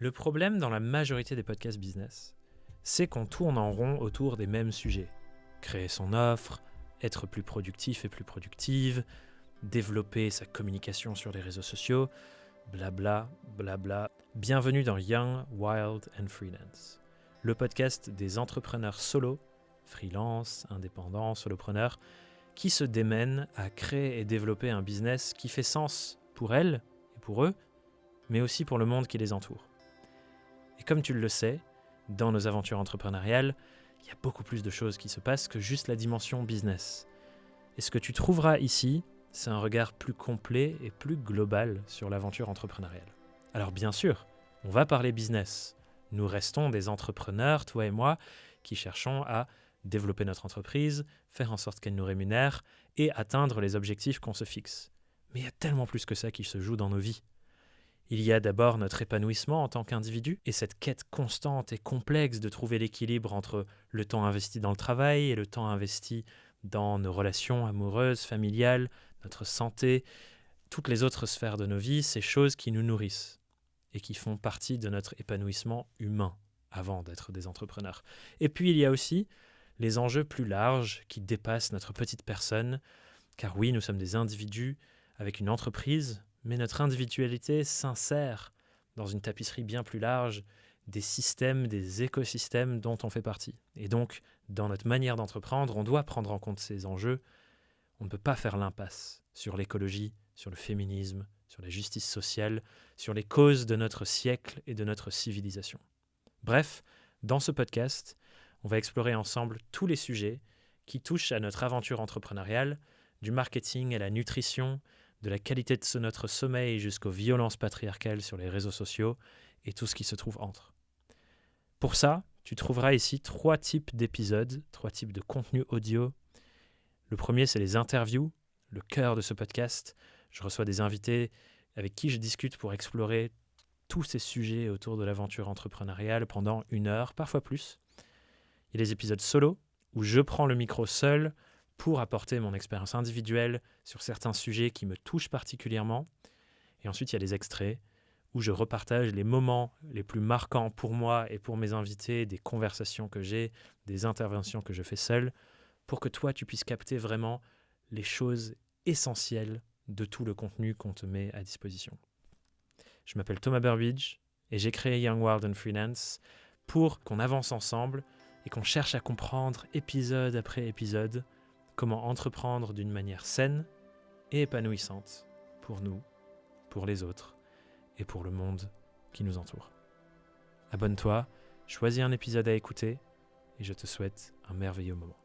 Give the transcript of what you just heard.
Le problème dans la majorité des podcasts business, c'est qu'on tourne en rond autour des mêmes sujets. Créer son offre, être plus productif et plus productive, développer sa communication sur les réseaux sociaux, blabla, blabla. Bienvenue dans Young, Wild and Freelance, le podcast des entrepreneurs solo, freelance, indépendants, solopreneurs, qui se démènent à créer et développer un business qui fait sens pour elles et pour eux, mais aussi pour le monde qui les entoure. Et comme tu le sais, dans nos aventures entrepreneuriales, il y a beaucoup plus de choses qui se passent que juste la dimension business. Et ce que tu trouveras ici, c'est un regard plus complet et plus global sur l'aventure entrepreneuriale. Alors bien sûr, on va parler business. Nous restons des entrepreneurs, toi et moi, qui cherchons à développer notre entreprise, faire en sorte qu'elle nous rémunère et atteindre les objectifs qu'on se fixe. Mais il y a tellement plus que ça qui se joue dans nos vies. Il y a d'abord notre épanouissement en tant qu'individu et cette quête constante et complexe de trouver l'équilibre entre le temps investi dans le travail et le temps investi dans nos relations amoureuses, familiales, notre santé, toutes les autres sphères de nos vies, ces choses qui nous nourrissent et qui font partie de notre épanouissement humain avant d'être des entrepreneurs. Et puis il y a aussi les enjeux plus larges qui dépassent notre petite personne, car oui, nous sommes des individus avec une entreprise, mais notre individualité s'insère dans une tapisserie bien plus large des systèmes, des écosystèmes dont on fait partie. Et donc, dans notre manière d'entreprendre, on doit prendre en compte ces enjeux. On ne peut pas faire l'impasse sur l'écologie, sur le féminisme, sur la justice sociale, sur les causes de notre siècle et de notre civilisation. Bref, dans ce podcast, on va explorer ensemble tous les sujets qui touchent à notre aventure entrepreneuriale, du marketing à la nutrition, de la qualité de notre sommeil jusqu'aux violences patriarcales sur les réseaux sociaux et tout ce qui se trouve entre. Pour ça, tu trouveras ici 3 types d'épisodes, 3 types de contenus audio. Le premier, c'est les interviews, le cœur de ce podcast. Je reçois des invités avec qui je discute pour explorer tous ces sujets autour de l'aventure entrepreneuriale pendant 1 heure, parfois plus. Il y a les épisodes solo, où je prends le micro seul pour apporter mon expérience individuelle sur certains sujets qui me touchent particulièrement. Et ensuite, il y a les extraits où je repartage les moments les plus marquants pour moi et pour mes invités, des conversations que j'ai, des interventions que je fais seul, pour que toi, tu puisses capter vraiment les choses essentielles de tout le contenu qu'on te met à disposition. Je m'appelle Thomas Burbidge et j'ai créé Young, Wild and Freelance pour qu'on avance ensemble et qu'on cherche à comprendre épisode après épisode comment entreprendre d'une manière saine et épanouissante pour nous, pour les autres et pour le monde qui nous entoure. Abonne-toi, choisis un épisode à écouter et je te souhaite un merveilleux moment.